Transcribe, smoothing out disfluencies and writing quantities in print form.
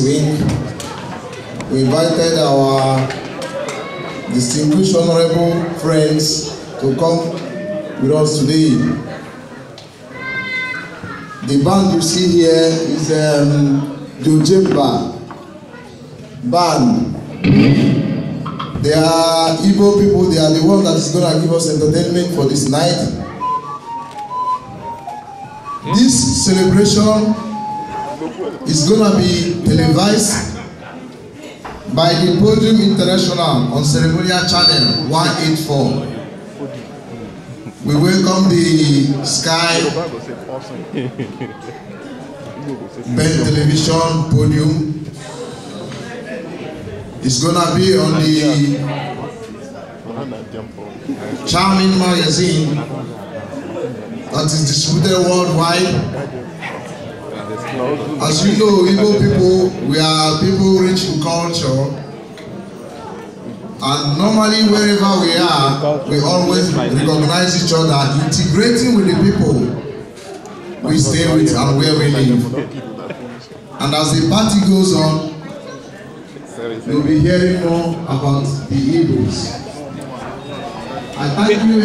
next week. We invited our distinguished honorable friends to come with us today. The band you see here is Jojemba band. They are Igbo people. They are the ones that is going to give us entertainment for this night. This celebration is going to be televised by the Podium International on Ceremonial Channel 184. We welcome the Sky Ben Television Podium. It's gonna be on the Charming magazine that is distributed worldwide. As you know, Igbo people, we are people rich in culture. And normally wherever we are, we always recognize each other, integrating with the people we stay with and where we live. And as the party goes on, you'll be hearing more about the Igbos. I thank you.